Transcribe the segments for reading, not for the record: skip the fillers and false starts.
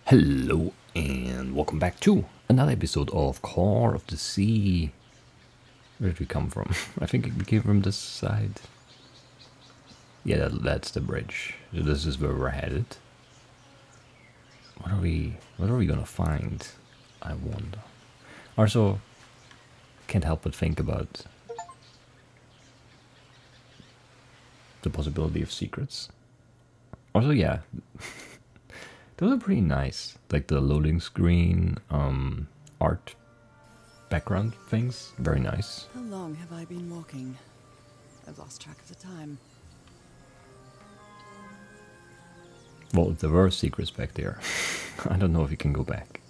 Hello and welcome back to another episode of Core of the Sea. Where did we come from? I think we came from this side. Yeah, that's the bridge. So this is where we're headed. What are we gonna find? I wonder. Also, can't help but think about the possibility of secrets. Also, yeah. Those are pretty nice, like the loading screen, art, background things, very nice. How long have I been walking? I've lost track of the time. Well, there were secrets back there. I don't know if you can go back.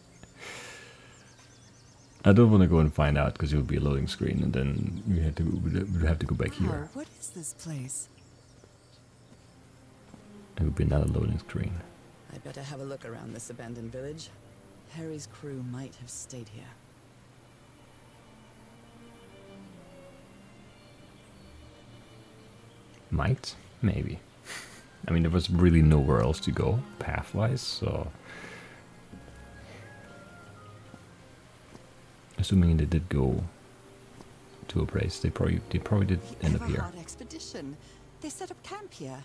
I don't want to go and find out because it would be a loading screen, and then we'd have to go back here. Wow, what is this place? It would be another loading screen. I'd better have a look around this abandoned village. Harry's crew might have stayed here. Might? Maybe. I mean, there was really nowhere else to go, path-wise, so... Assuming they did go to a place, they probably did end up here. Everhard expedition. They set up camp here.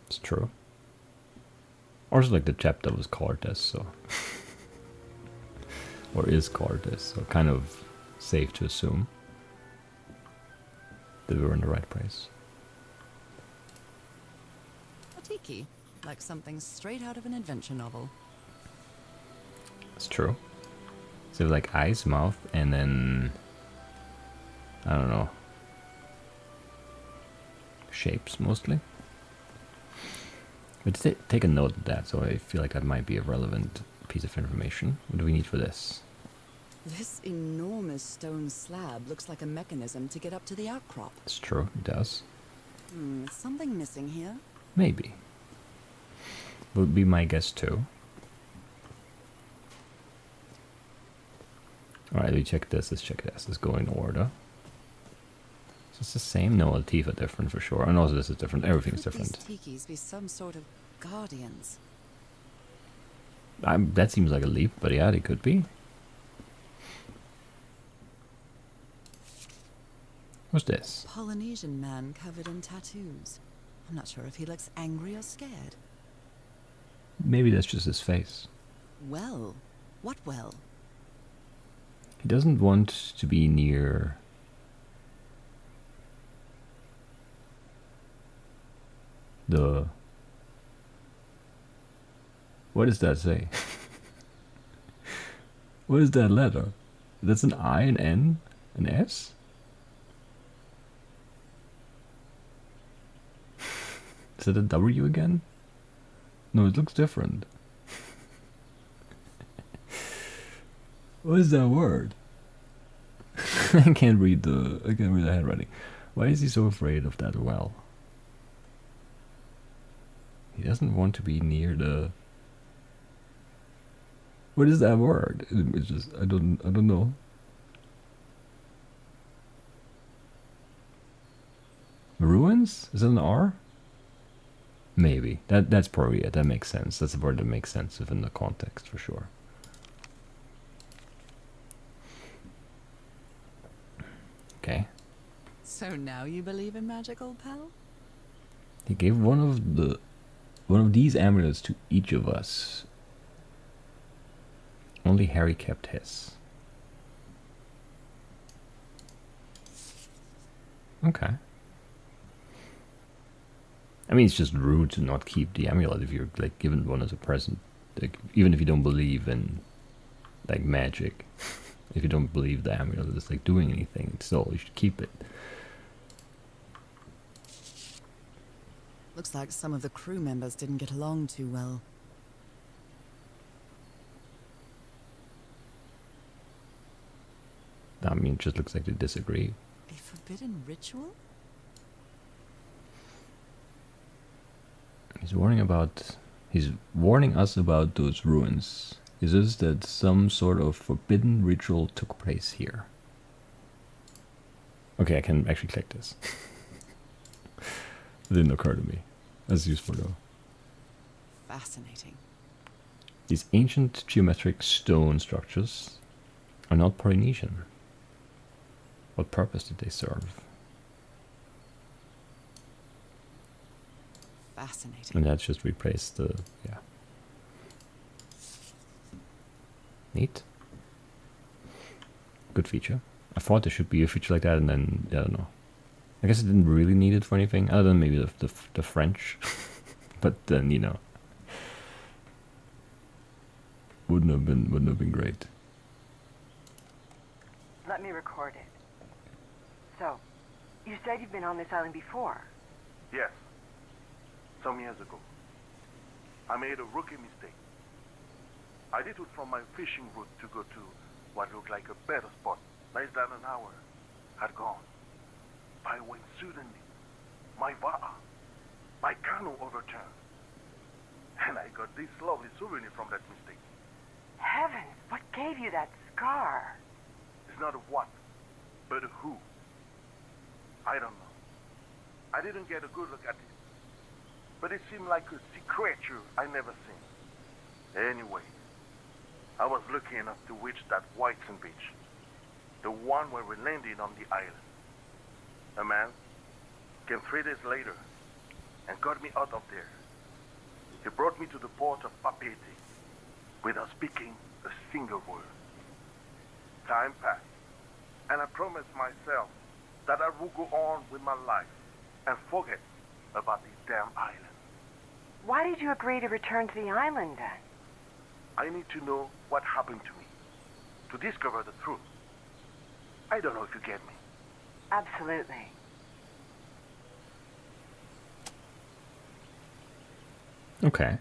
It's true. Also, like the chapter was called this, so... or is called this, so kind of safe to assume that we were in the right place. A tiki, like something straight out of an adventure novel. It's true. So like eyes, mouth, and then... I don't know. Shapes, mostly. But take a note of that, so I feel like that might be a relevant piece of information. What do we need for this? This enormous stone slab looks like a mechanism to get up to the outcrop. It's true, it does. Is something missing here? Maybe. Would be my guess too. Alright, we check this, let's check this. Let's go in order. Is this the same? No, the teeth are different for sure. And also this is different, everything's different. Could these tikis be some sort of guardians? That seems like a leap, but yeah, they could be. What's this? Polynesian man covered in tattoos. I'm not sure if he looks angry or scared. Maybe that's just his face. Well, what well? He doesn't want to be near... the... What does that say? What is that letter? That's an I, an N, an S? Is it a W again? No, it looks different. What is that word? I can't read the handwriting. Why is he so afraid of that well? He doesn't want to be near the... What is that word? It's just I don't know. Ruins? Is it an R? Maybe. That's probably it. That makes sense. That's a word that makes sense within the context for sure. Okay. So now you believe in magic, old pal? He gave one of these amulets to each of us. Only Harry kept his. Okay. I mean, it's just rude to not keep the amulet if you're like given one as a present. Like, even if you don't believe in like magic, if you don't believe the amulet is like doing anything, still you should keep it. Looks like some of the crew members didn't get along too well. I mean, it just looks like they disagree. A forbidden ritual? He's warning us about those ruins. Is this that some sort of forbidden ritual took place here? Okay, I can actually click this. It didn't occur to me. That's useful though. Fascinating. These ancient geometric stone structures are not Polynesian. What purpose did they serve? Fascinating. And that's just replaced the, yeah. Neat. Good feature. I thought there should be a feature like that, and then, I don't know. I guess it didn't really need it for anything, other than maybe the French. But then, you know. Wouldn't have been great. Let me record it. So, you said you've been on this island before. Yes. Some years ago. I made a rookie mistake. I did it from my fishing route to go to what looked like a better spot. Less than an hour had gone. By when suddenly, my va'a, my canoe overturned. And I got this lovely souvenir from that mistake. Heavens, what gave you that scar? It's not a what, but a who. I don't know. I didn't get a good look at it. But it seemed like a sea creature I never seen. Anyway, I was lucky enough to reach that white sand beach. The one where we landed on the island. A man came 3 days later and got me out of there. He brought me to the port of Papeete without speaking a single word. Time passed, and I promised myself that I would go on with my life and forget about this damn island. Why did you agree to return to the island then? I need to know what happened to me, to discover the truth. I don't know if you get me. Absolutely. Okay.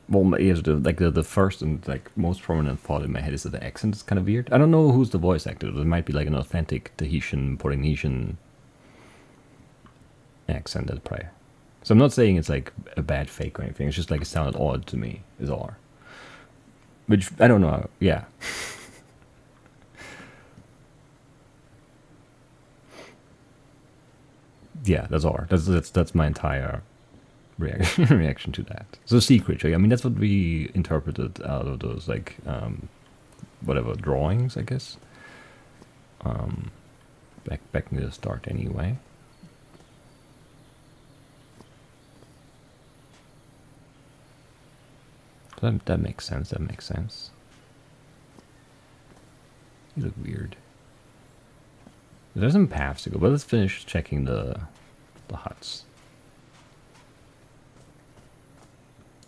Well, yes, the first and like most prominent thought in my head is that the accent is kind of weird. I don't know who's the voice actor. It might be like an authentic Tahitian, Polynesian accent that play. So I'm not saying it's like a bad fake or anything. It's just like it sounded odd to me. Is all. Which I don't know. Yeah. Yeah, that's all. That's my entire reaction to that. So sea creature. I mean, that's what we interpreted out of those like whatever drawings, I guess. Back near the start, anyway. That makes sense. That makes sense. You look weird. There's some paths to go, but let's finish checking the huts.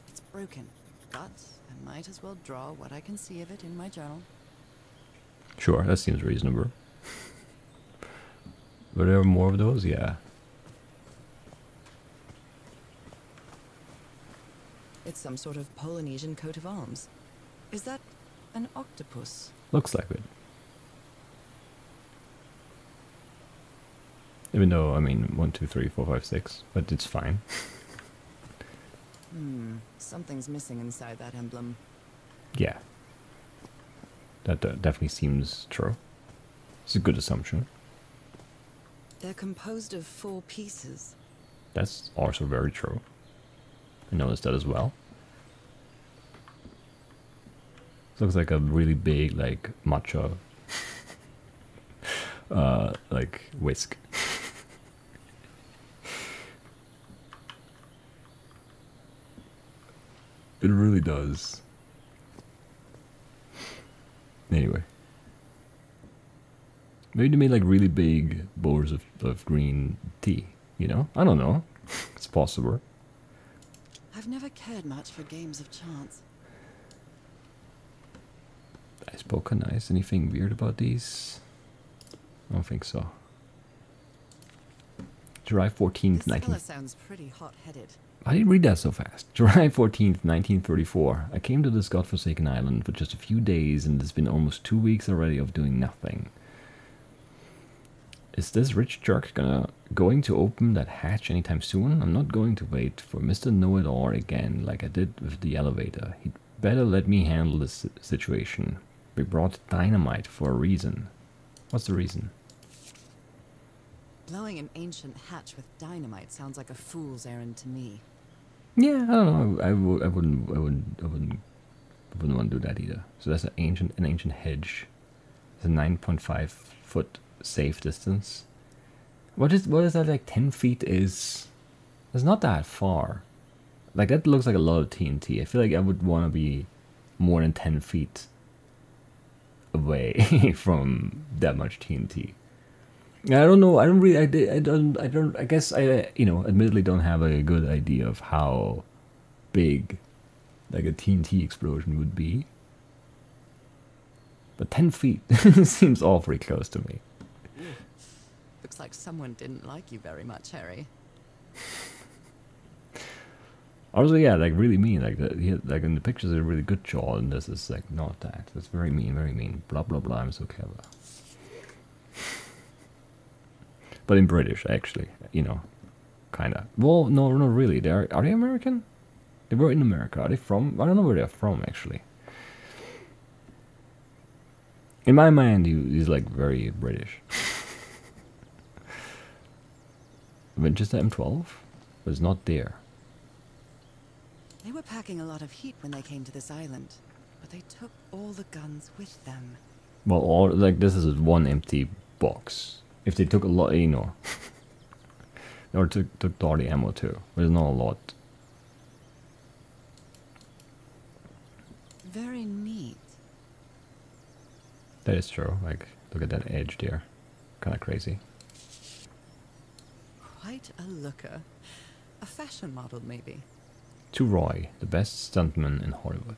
It's broken, but I might as well draw what I can see of it in my journal. Sure, that seems reasonable. Were there more of those? Yeah. It's some sort of Polynesian coat of arms. Is that an octopus? Looks like it. Even though, I mean, 1, 2, 3, 4, 5, 6, but it's fine. Something's missing inside that emblem. Yeah. That definitely seems true. It's a good assumption. They're composed of 4 pieces. That's also very true. I noticed that as well. Looks like a really big, like, matcha, like, whisk. It really does. Anyway. Maybe they made, like, really big bowls of green tea, you know? I don't know. It's possible. I've never cared much for games of chance. I spoke nice. Anything weird about these? I don't think so. July 14th, This fella sounds pretty hot-headed. I didn't read that so fast. July 14th, 1934. I came to this godforsaken island for just a few days, and it's been almost 2 weeks already of doing nothing. Is this rich jerk going to open that hatch anytime soon? I'm not going to wait for Mr. Know-It-All again like I did with the elevator. He'd better let me handle this situation. We brought dynamite for a reason. What's the reason? Blowing an ancient hatch with dynamite sounds like a fool's errand to me. Yeah, I don't know. I wouldn't want to do that either. So that's an ancient hedge. It's a 9.5 foot safe distance. What is that, like 10 feet is? It's not that far. Like that looks like a lot of TNT. I feel like I would want to be more than 10 feet away from that much TNT. I don't know. I don't really. I don't. I guess I admittedly don't have a good idea of how big like a TNT explosion would be. But 10 feet seems awfully close to me. Looks like someone didn't like you very much, Harry. Also, yeah, like really mean. Like like in the pictures, a really good jaw, and this is like not that. That's very mean, very mean. Blah blah blah. I'm so clever. But in British, actually, kinda. Well, no, not really. Are they American? They were in America. Are they from? I don't know where they're from, actually. In my mind, he's like very British. Winchester M12 was not there. They were packing a lot of heat when they came to this island, but they took all the guns with them. Well, all like this is one empty box. If they took a lot, or took all the ammo too. There's not a lot. Very neat. That is true. Like, look at that edge there. Kind of crazy. Quite a looker. A fashion model, maybe. To Roy, the best stuntman in Hollywood.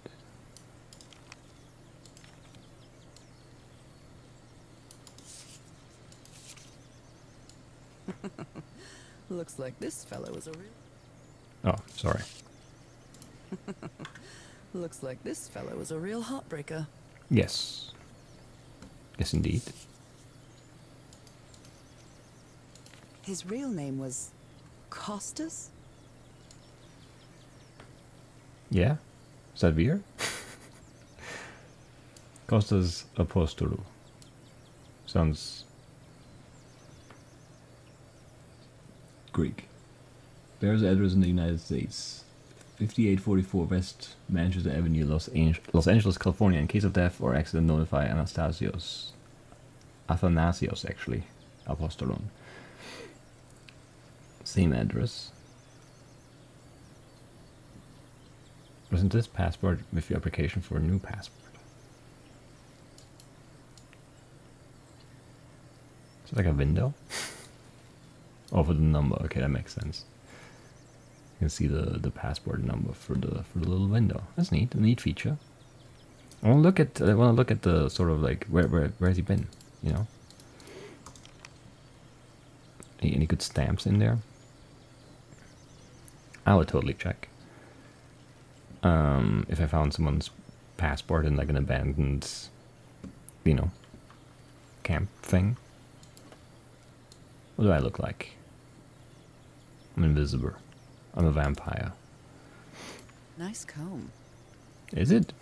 Looks like this fellow is a real... Oh, sorry. Looks like this fellow is a real heartbreaker. Yes. Yes, indeed. His real name was... Costas? Yeah? Is that weird? Kostas Apostolou. Sounds Greek. Bears address in the United States. 5844 West Manchester Avenue, Los Angeles, California. In case of death or accident, notify Athanasios, actually. Apostolon. Same address. Wasn't this passport with your application for a new passport? Is it like a window? Oh, for the number. Okay, that makes sense. You can see the passport number for the little window. That's neat. A neat feature. I want to look at the sort of like where has he been? You know. Any good stamps in there? I would totally check. If I found someone's passport in like an abandoned, camp thing. What do I look like? I'm invisible. I'm a vampire. Nice comb. Is it?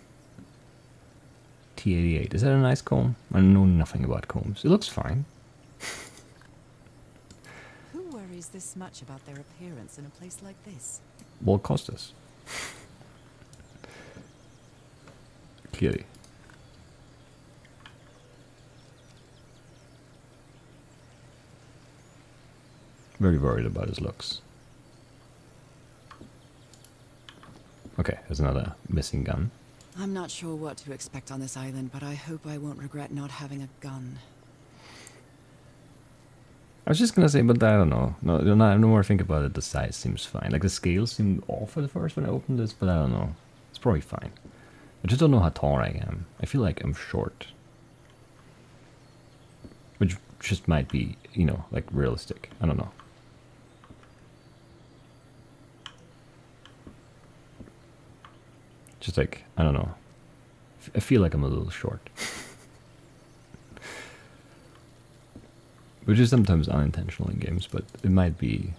T88. Is that a nice comb? I know nothing about combs. It looks fine. Who worries this much about their appearance in a place like this? Well, Costas. Clearly. Very worried about his looks. Okay, there's another missing gun. I'm not sure what to expect on this island, but I hope I won't regret not having a gun. I was just gonna say, but I don't know. No, the more I think about it, the size seems fine. Like the scales seemed off at first when I opened this, but I don't know. It's probably fine. I just don't know how tall I am. I feel like I'm short. Which just might be, like realistic. I don't know. Just like, I don't know. I feel like I'm a little short. Which is sometimes unintentional in games, but it might be...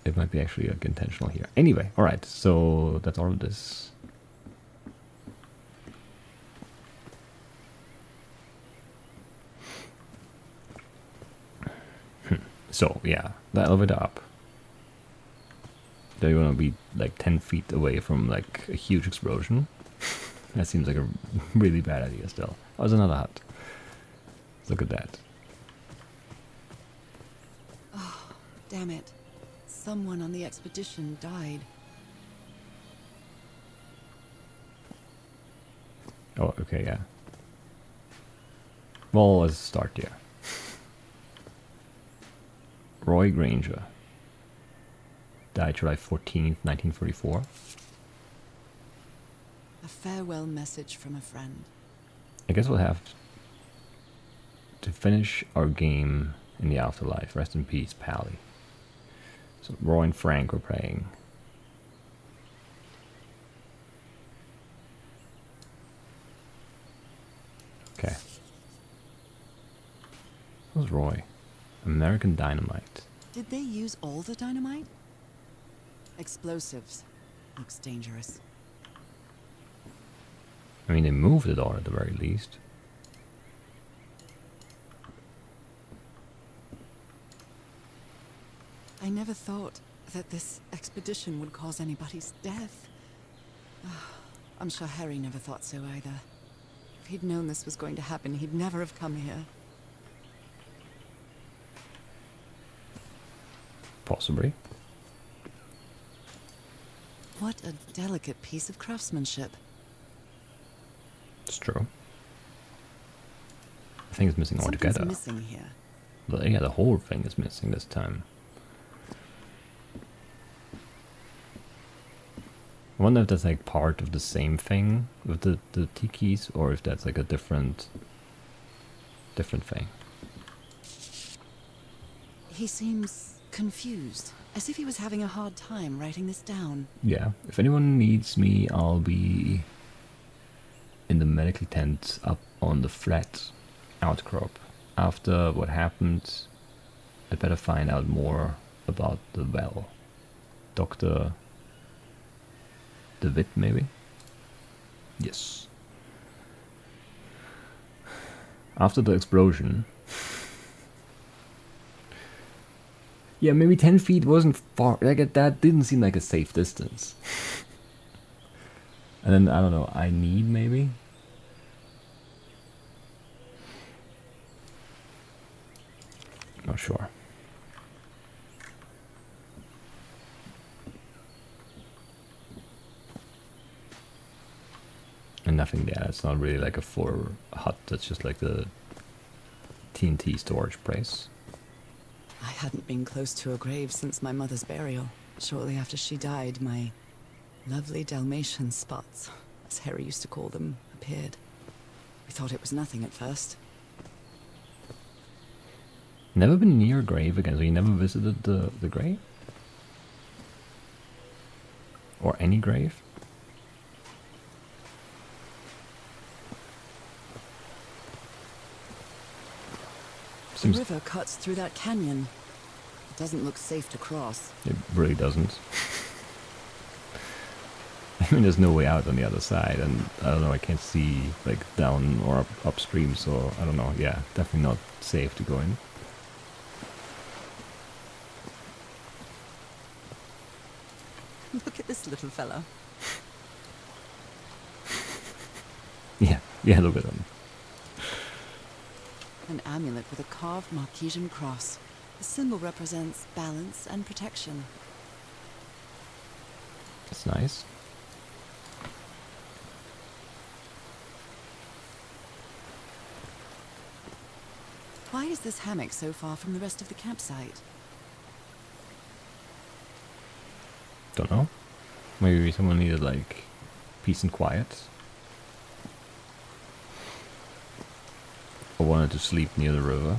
It might be actually like intentional here. Anyway, alright, so that's all of this. So, yeah, the elevator up. Do you want to be like 10 feet away from like a huge explosion? That seems like a really bad idea still. Oh, there's another hut. Look at that. Oh, damn it. Someone on the expedition died. Oh, okay, yeah. Well, let's start there. Roy Granger. Died July 14th, 1944. A farewell message from a friend. I guess we'll have to finish our game in the afterlife. Rest in peace, Pally. So Roy and Frank were praying. Okay. Who's Roy? American Dynamite. Did they use all the dynamite? Explosives. Looks dangerous. I mean, they moved it all at the very least. I never thought that this expedition would cause anybody's death. I'm sure Harry never thought so either. If he'd known this was going to happen, he'd never have come here. Possibly. What a delicate piece of craftsmanship. It's true. The thing is missing altogether. Something's missing here. Yeah, the whole thing is missing this time. I wonder if that's like part of the same thing with the tikis, or if that's like a different thing. He seems confused, as if he was having a hard time writing this down. Yeah, if anyone needs me, I'll be in the medical tent up on the flat outcrop. After what happened, I'd better find out more about the well. Dr. DeWitt, maybe? Yes. After the explosion... Yeah, maybe 10 feet wasn't far. Like, that didn't seem like a safe distance. And then, I don't know, I need maybe? Not sure. And nothing there. It's not really like a full hut. That's just like the TNT storage place. I hadn't been close to a grave since my mother's burial. Shortly after she died, my lovely Dalmatian spots, as Harry used to call them, appeared. We thought it was nothing at first. Never been near a grave again, so you never visited the grave? Or any grave? The river cuts through that canyon. It doesn't look safe to cross. It really doesn't. I mean, there's no way out on the other side, and I don't know, I can't see, like, down or upstream, so I don't know, yeah, definitely not safe to go in. Look at this little fella. Yeah, look at him. An amulet with a carved Marquesian cross. The symbol represents balance and protection. That's nice. Why is this hammock so far from the rest of the campsite? Don't know. Maybe someone needed, like, peace and quiet. Or wanted to sleep near the river.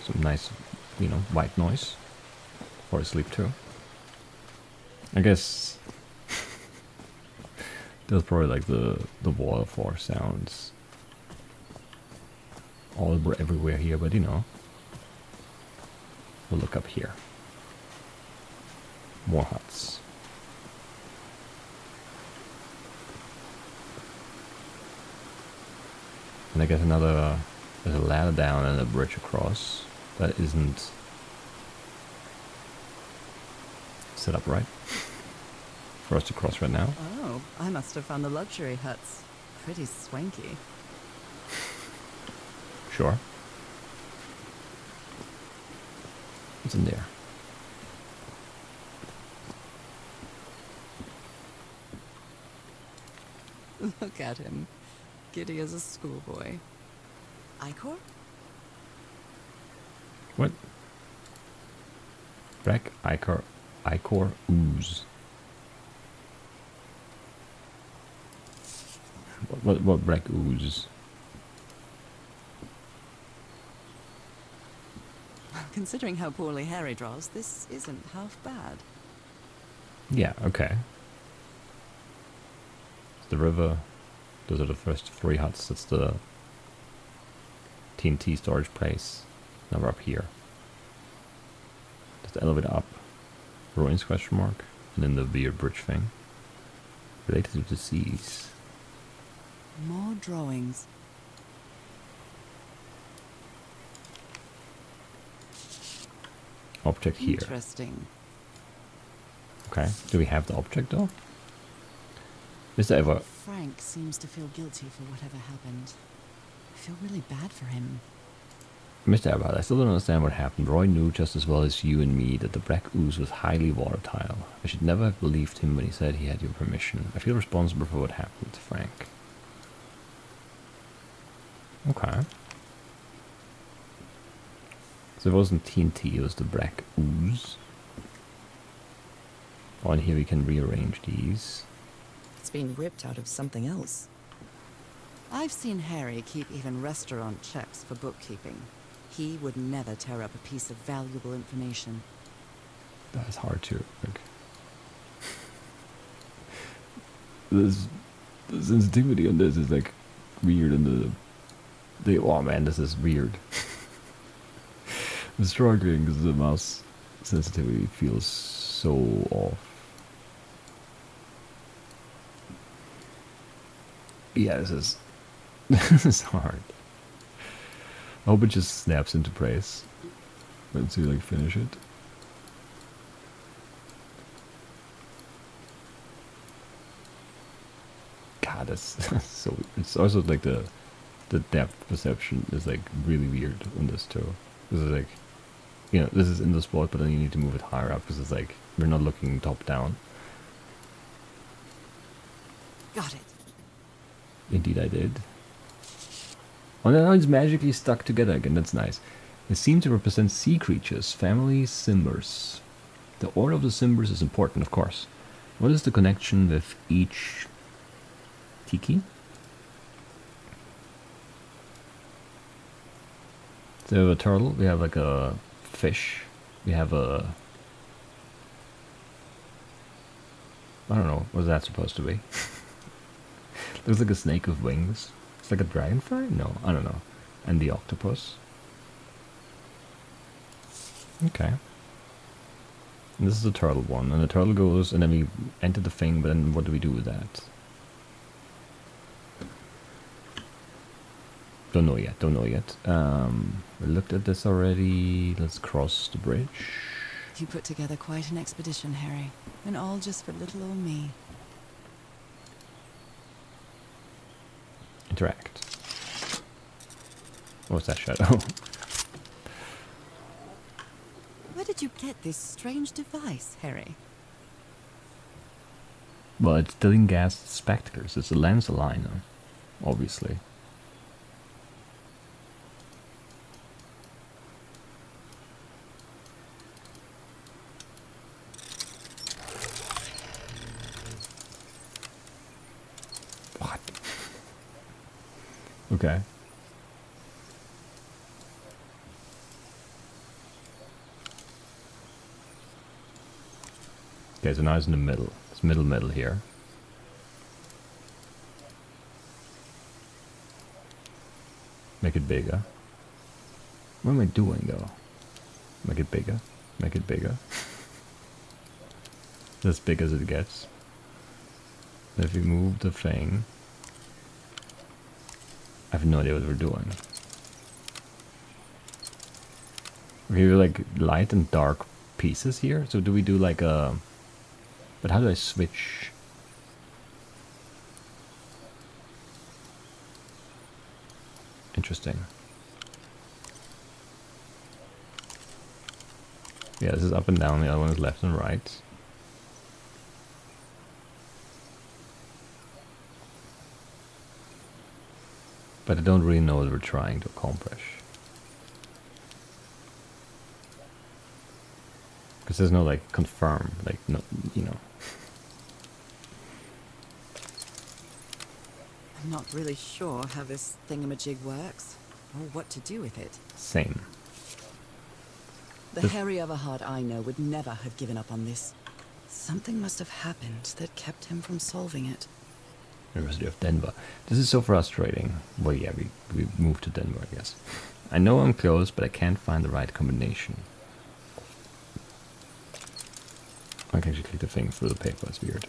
Some nice, you know, white noise. Or sleep too. I guess there's probably like the waterfall sounds all everywhere here, but you know, we'll look up here. More huts. And I guess there's a ladder down and a bridge across that isn't set up right for us to cross right now. Oh, I must have found the luxury huts. Pretty swanky. Sure. What's in there? Look at him. Giddy as a schoolboy. Icor? What? Black Icor ooze. What black ooze? Considering how poorly Harry draws, this isn't half bad. Yeah, okay. The river. Those are the first 3 huts. That's the TNT storage place. Now we're up here. There's the elevator up. Ruins question mark. And then the weird bridge thing. Related to the seas. More drawings. Object here. Interesting. Okay. Do we have the object though? Is there ever... Frank seems to feel guilty for whatever happened. I feel really bad for him. Mr. Eberhard, I still don't understand what happened. Roy knew just as well as you and me that the black ooze was highly volatile. I should never have believed him when he said he had your permission. I feel responsible for what happened, Frank. Okay. So it wasn't TNT, it was the black ooze. Oh, and here we can rearrange these. It's been ripped out of something else. I've seen Harry keep even restaurant checks for bookkeeping. He would never tear up a piece of valuable information. That is hard to... Like, the sensitivity on this is like weird, and the oh man, this is weird. I'm struggling because the mouse sensitivity feels so off. Yeah, this is this is hard. I hope it just snaps into place once you like finish it. God, that's so. It's also like the depth perception is like really weird on this too. This is like, you know, this is in the spot, but then you need to move it higher up because it's like we're not looking top down. Got it. Indeed, I did. Oh, now it's magically stuck together again. That's nice. They seem to represent sea creatures, family Simbers. The order of the Simbers is important, of course. What is the connection with each tiki? So we have a turtle, we have like a fish, we have a... I don't know, what's that supposed to be? Looks like a snake with wings. It's like a dragonfly? No, I don't know. And the octopus. Okay. And this is the turtle one, and the turtle goes, and then we enter the thing, but then what do we do with that? Don't know yet, don't know yet. We looked at this already. Let's cross the bridge. You put together quite an expedition, Harry. And all just for little old me. Interact. What's that shadow? Where did you get this strange device, Harry? Well, it's Dilling Gas Spectacles. It's a lens aligner, obviously. What? Okay. Okay, so now it's in the middle. It's middle here. Make it bigger. What am I doing though? Make it bigger. Make it bigger. As big as it gets. If we move the thing, I have no idea what we're doing. Okay, we like light and dark pieces here. So do we do like a But how do I switch? Interesting. Yeah, this is up and down, the other one is left and right. But I don't really know what we're trying to accomplish. Because there's no, like, confirm, like, no, you know. I'm not really sure how this thingamajig works, or what to do with it. Same. The Harry Everhard I know would never have given up on this. Something must have happened that kept him from solving it. University of Denver. This is so frustrating. Well, yeah, we moved to Denver, I guess. I know I'm close, but I can't find the right combination. I can actually click the thing through the paper, it's weird.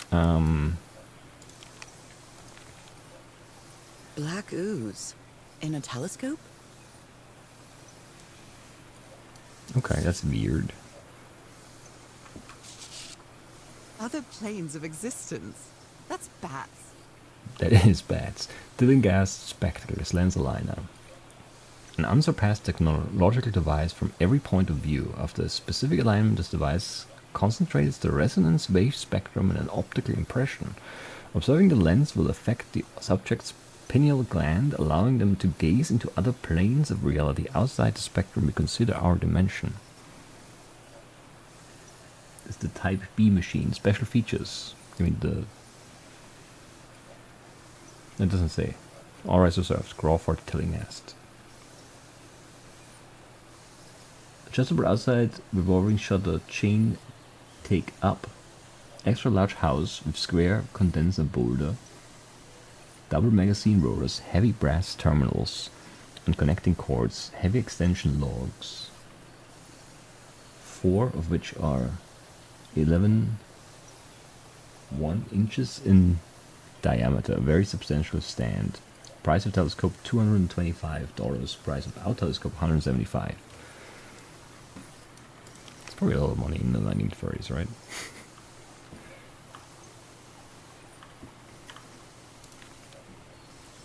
Black ooze. In a telescope? Okay, that's weird. Other planes of existence. That's bats. That is bats. Dylan gas spectacles, lens aligner. An unsurpassed technological device from every point of view. After a specific alignment, this device concentrates the resonance wave spectrum in an optical impression. Observing the lens will affect the subject's pineal gland, allowing them to gaze into other planes of reality outside the spectrum we consider our dimension. It's the Type B machine. Special features. I mean, it doesn't say. All rights reserved. Crawford Tillinghast. Adjustable outside revolving shutter chain take up. Extra large house with square condenser boulder. Double magazine rollers, heavy brass terminals and connecting cords, heavy extension logs. 4 of which are 1 inches in diameter. A very substantial stand. Price of telescope $225. Price of our telescope $175. It's probably a lot of money in the 1930s, right?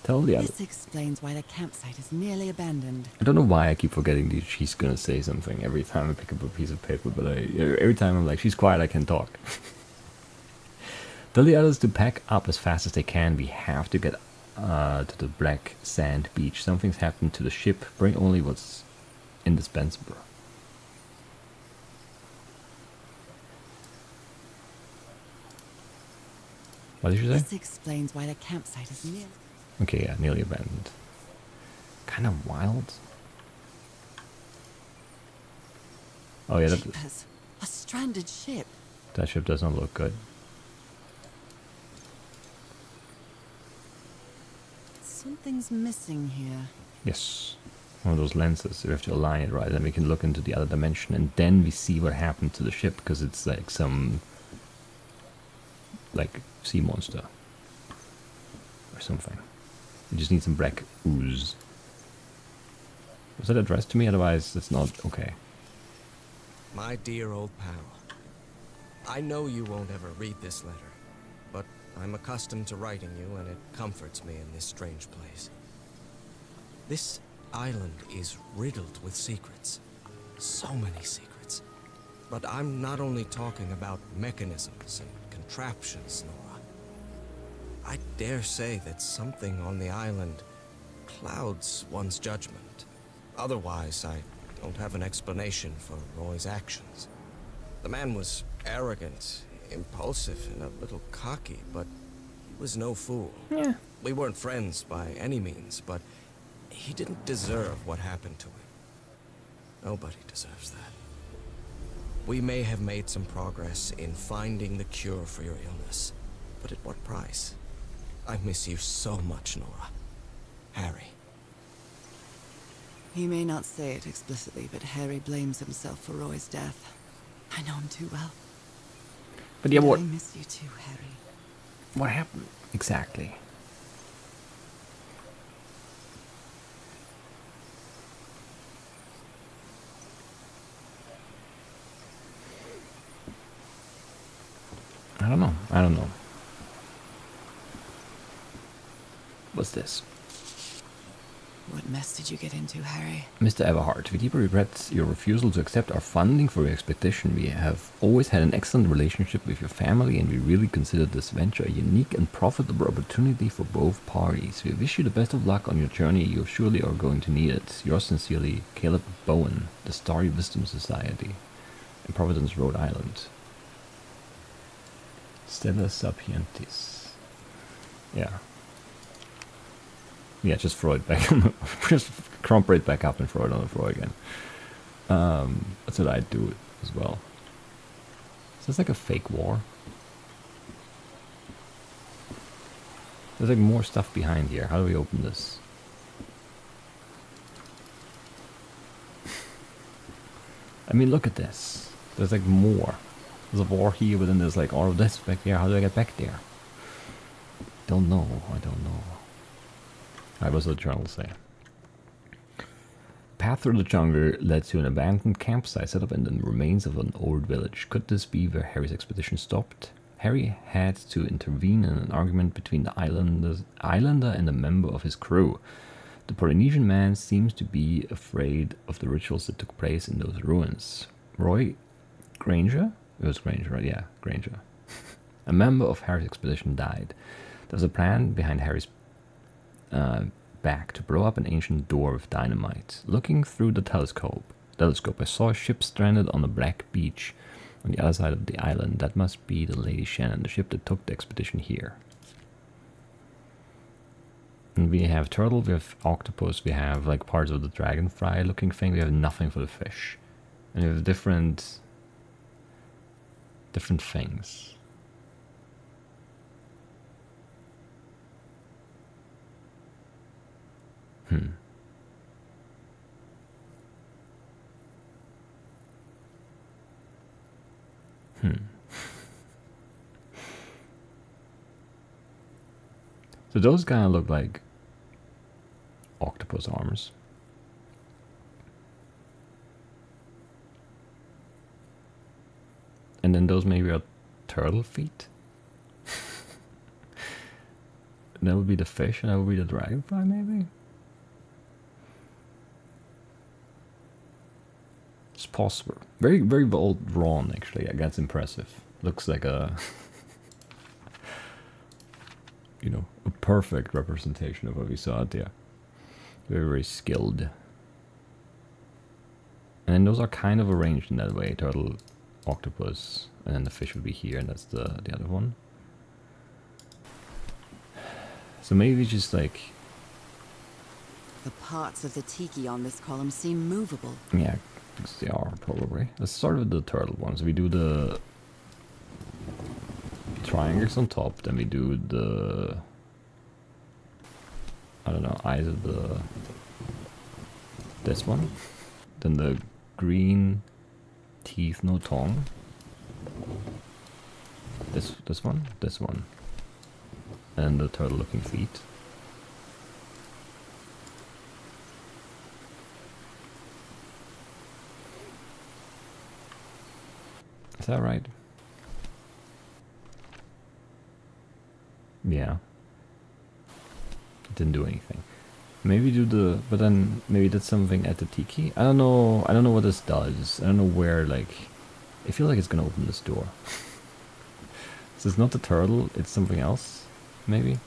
Tell the other. This explains why the campsite is nearly abandoned. I don't know why I keep forgetting that she's gonna say something every time I pick up a piece of paper, but every time I'm like, she's quiet, I can talk. Tell the others to pack up as fast as they can. We have to get to the black sand beach. Something's happened to the ship. Bring only what's indispensable. What did you say? This explains why the campsite is nearly... Okay, yeah, nearly abandoned. Kind of wild. Oh yeah, Jeepers, a stranded ship. that ship does not look good. Something's missing here. Yes, one of those lenses. We have to align it right, then we can look into the other dimension, and then we see what happened to the ship, because it's like some sea monster or something. We just need some black ooze. Was that addressed to me? Otherwise, it's not okay. My dear old pal, I know you won't ever read this letter, but I'm accustomed to writing you, and it comforts me in this strange place. This island is riddled with secrets. So many secrets. But I'm not only talking about mechanisms and contraptions, Norah. I dare say that something on the island clouds one's judgment. Otherwise, I don't have an explanation for Roy's actions. The man was arrogant, impulsive, and a little cocky, but he was no fool. Yeah. We weren't friends by any means, but he didn't deserve what happened to him. Nobody deserves that. We may have made some progress in finding the cure for your illness, but at what price? I miss you so much, Norah. Harry. He may not say it explicitly, but Harry blames himself for Roy's death. I know him too well. But yeah, what? I miss you too, Harry. What happened exactly? I don't know. I don't know. What's this? What mess did you get into, Harry? Mr. Everhart, we deeply regret your refusal to accept our funding for your expedition. We have always had an excellent relationship with your family, and we really consider this venture a unique and profitable opportunity for both parties. We wish you the best of luck on your journey. You surely are going to need it. Yours sincerely, Caleb Bowen, the Starry Wisdom Society, in Providence, Rhode Island. Stella Sapientis. Yeah. Yeah, just throw it back. Just crump it back up and throw it on the floor again. That's what I'd do as well. So it's like a fake war. There's like more stuff behind here. How do we open this? I mean, look at this. There's like more. There's a war here, but then there's like all of this back there. How do I get back there? Don't know. I don't know. Alright, what's the journal say? Path through the jungle led to an abandoned campsite set up in the remains of an old village. Could this be where Harry's expedition stopped? Harry had to intervene in an argument between the islander and a member of his crew. The Polynesian man seems to be afraid of the rituals that took place in those ruins. Roy Granger? It was Granger, right? Yeah, Granger. A member of Harry's expedition died. There was a plan behind Harry's back to blow up an ancient door with dynamite. Looking through the telescope, I saw a ship stranded on a black beach on the other side of the island. That must be the Lady Shannon, the ship that took the expedition here. And we have turtle, we have octopus, we have like parts of the dragonfly looking thing. We have nothing for the fish, and we have different things. So those kind of look like octopus arms. And then those maybe are turtle feet. That would be the fish, and that would be the dragonfly, maybe? It's possible. Very, very well drawn, actually. Yeah, that's impressive. Looks like a, you know, a perfect representation of what we saw out there. Very, very skilled. And then those are kind of arranged in that way. Turtle, octopus, and then the fish would be here, and that's the other one. So maybe just like... The parts of the tiki on this column seem movable. Yeah, because they are, probably. Let's start with the turtle one. So we do the triangles on top, then we do the, I don't know, eyes of the, this one. Then the green teeth, no tongue. This one, and the turtle looking feet. Is that right? Yeah. It didn't do anything. Maybe do the, but then maybe that's something at the tiki. I don't know what this does. I don't know where, like, I feel like it's gonna open this door. So it's not the turtle, it's something else, maybe.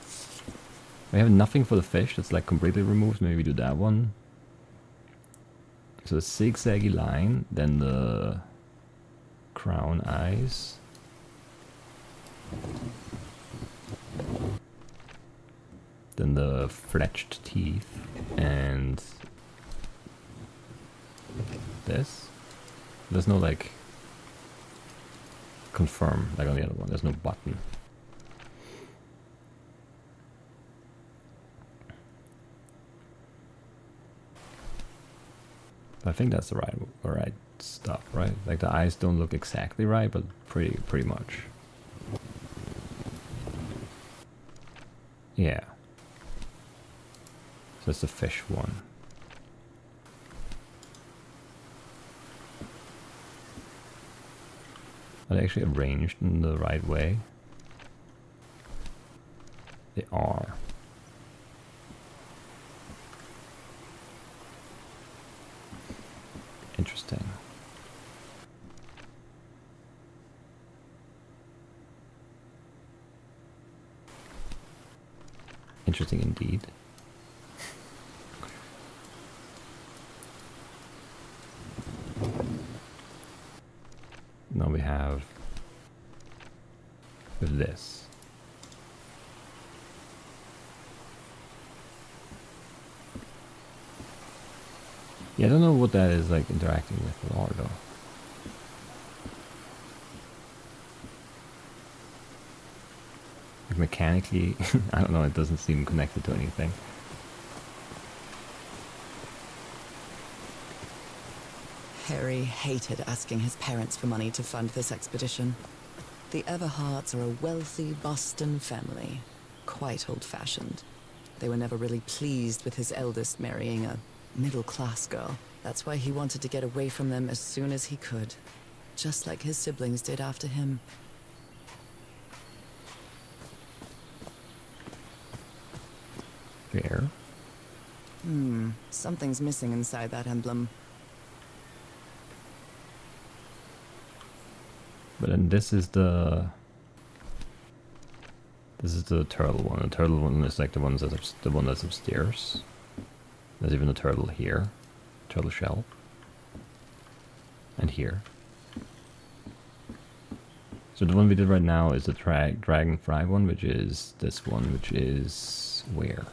We have nothing for the fish, that's like completely removed. Maybe we do that one. So a zigzaggy line, then the crown eyes. Then the fletched teeth, and this. There's no like confirm like on the other one. There's no button. I think that's the right stuff, right? Like the eyes don't look exactly right, but pretty much. Yeah. So it's the fish one. Are they actually arranged in the right way? They are. Interesting. Interesting indeed. Now we have this. Yeah, I don't know what that is like interacting with Norah though. Like mechanically, I don't know, it doesn't seem connected to anything. Harry hated asking his parents for money to fund this expedition. The Everharts are a wealthy Boston family, quite old-fashioned. They were never really pleased with his eldest marrying a middle-class girl. That's why he wanted to get away from them as soon as he could, just like his siblings did after him. Fair. Something's missing inside that emblem. But then this is the turtle one. The turtle one is like the one that's upstairs. There's even a turtle here, turtle shell, and here. So the one we did right now is the dragonfly one, which is this one, which is where?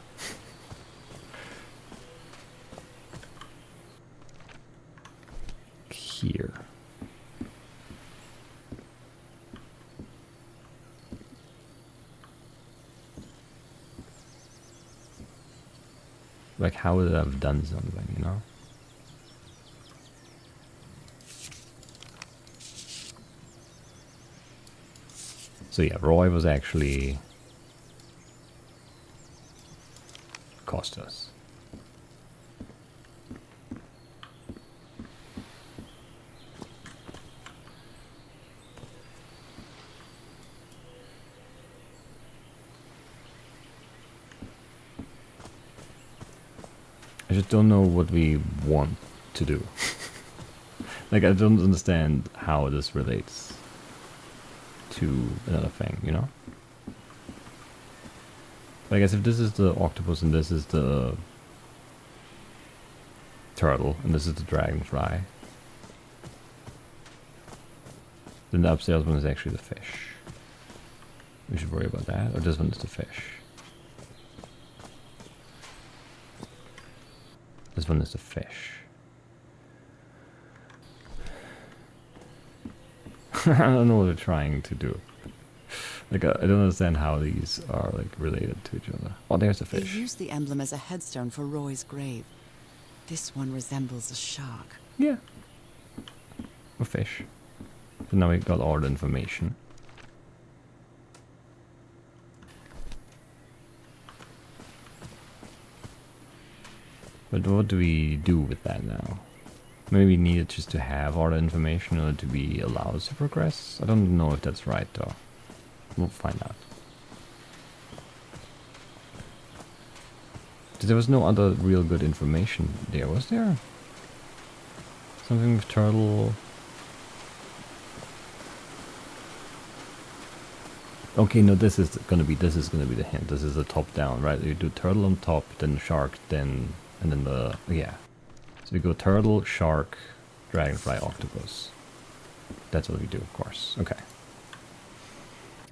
Here. Like, how would I have done something, you know? So yeah, Roy was actually cost us. I just don't know what we want to do. Like, I don't understand how this relates to another thing, you know? But I guess if this is the octopus and this is the turtle and this is the dragonfly, then the upstairs one is actually the fish. We should worry about that, or this one is the fish. This one is the fish. I don't know what they're trying to do. Like, I don't understand how these are like related to each other. Oh, there's a They fish. used the emblem as a headstone for Roy's grave. This one resembles a shark. Yeah. A fish. So now we got all the information. But what do we do with that now? Maybe we need it just to have all the information in order to be allowed to progress? I don't know if that's right though. We'll find out. There was no other real good information there, was there? Something with turtle. Okay, no, this is gonna be the hint. This is the top down, right? You do turtle on top, then shark, then and then the yeah. So we go turtle, shark, dragonfly, octopus. That's what we do, of course. Okay.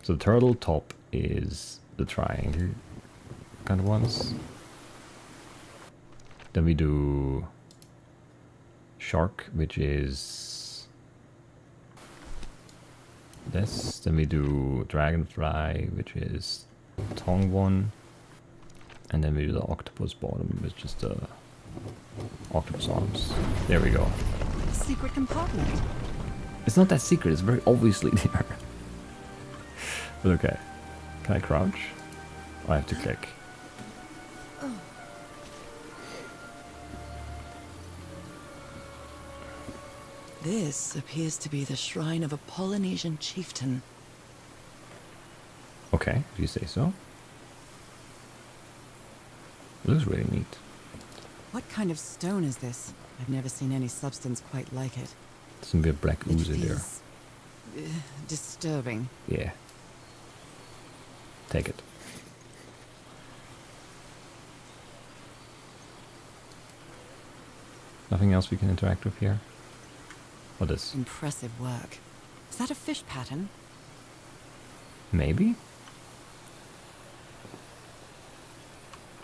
So the turtle top is the triangle kind of ones. Then we do shark, which is this. Then we do dragonfly, which is tongue one. And then we do the octopus bottom, which is the octopus arms. There we go. Secret compartment. It's not that secret, it's very obviously there. But okay. Can I crouch? Oh, I have to click. This appears to be the shrine of a Polynesian chieftain. Okay, if you say so. It looks really neat. What kind of stone is this? I've never seen any substance quite like it. Some weird black ooze in there. feels, disturbing. Yeah. Take it. Nothing else we can interact with here? What is? Impressive work. Is that a fish pattern? Maybe?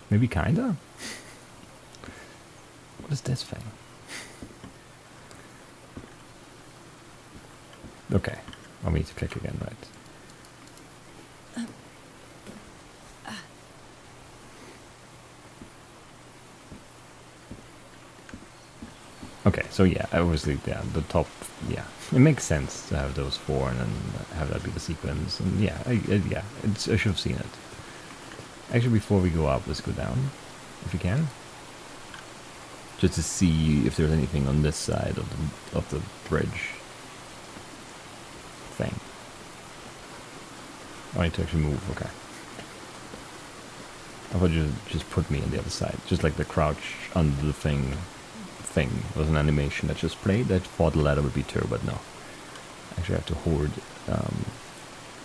Maybe kinda? What is this thing? Okay. I need to click again, right? Okay, so yeah, obviously, yeah, the top, yeah, it makes sense to have those four and then have that be the sequence, and yeah, I should have seen it. Actually, before we go up, let's go down, if we can, just to see if there's anything on this side of the bridge thing. I need to actually move. Okay. I thought you just put me on the other side, just like the crouch under the thing was an animation that just played. I thought the ladder would be too, but no. Actually, I have to hoard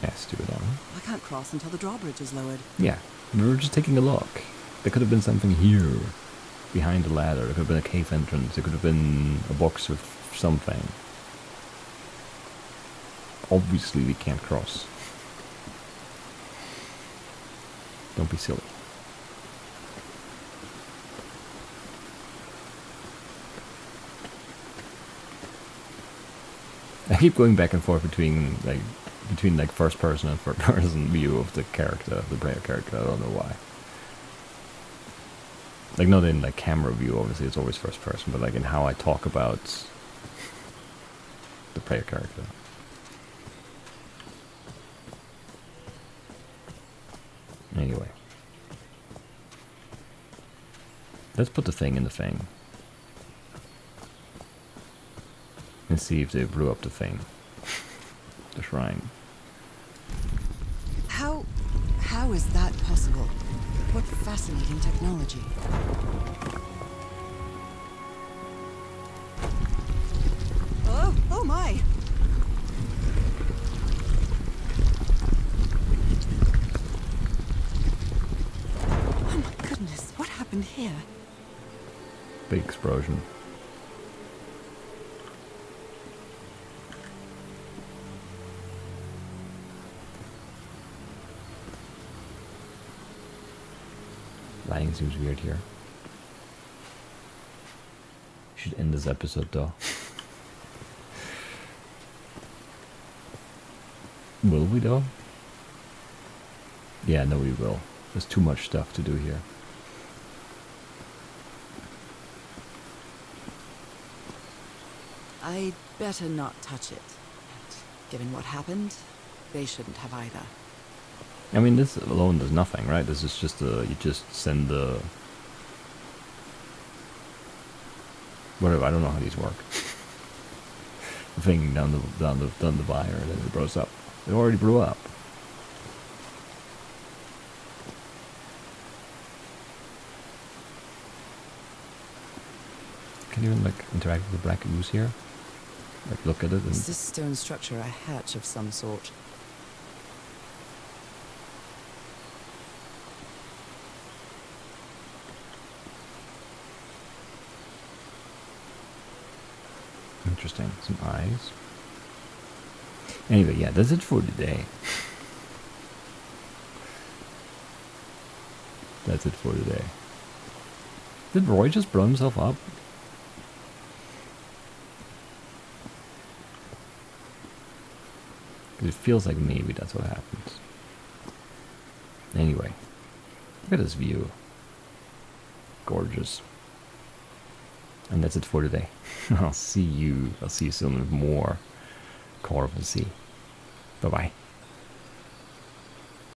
S to it on. I can't cross until the drawbridge is lowered. Yeah, we were just taking a look. There could have been something here, behind the ladder. There could have been a cave entrance. There could have been a box with something. Obviously, we can't cross. Don't be silly. I keep going back and forth between first person and third person view of the character, the player character. I don't know why. Like, not in like camera view, obviously it's always first person, but like in how I talk about the player character. Anyway. Let's put the thing in the thing. And see if they blew up the thing. The shrine. How is that possible? What fascinating technology. Oh my! Oh my goodness, what happened here? Big explosion. Lighting seems weird here. Should end this episode though. Will we though? Yeah, no we will. There's too much stuff to do here. I'd better not touch it. Given what happened, they shouldn't have either. I mean, this alone does nothing, right? This is just you just send the... Whatever, I don't know how these work. The thing down the wire and then it blows up. It already blew up. Can you even like interact with the black ooze here? Like look at it and... Is this stone structure a hatch of some sort? Interesting. Some eyes. Anyway, yeah, that's it for today. That's it for today. Did Roy just blow himself up? It feels like maybe that's what happens. Anyway, look at this view. Gorgeous. And that's it for today. I'll see you soon with more Core of the Sea. Bye-bye.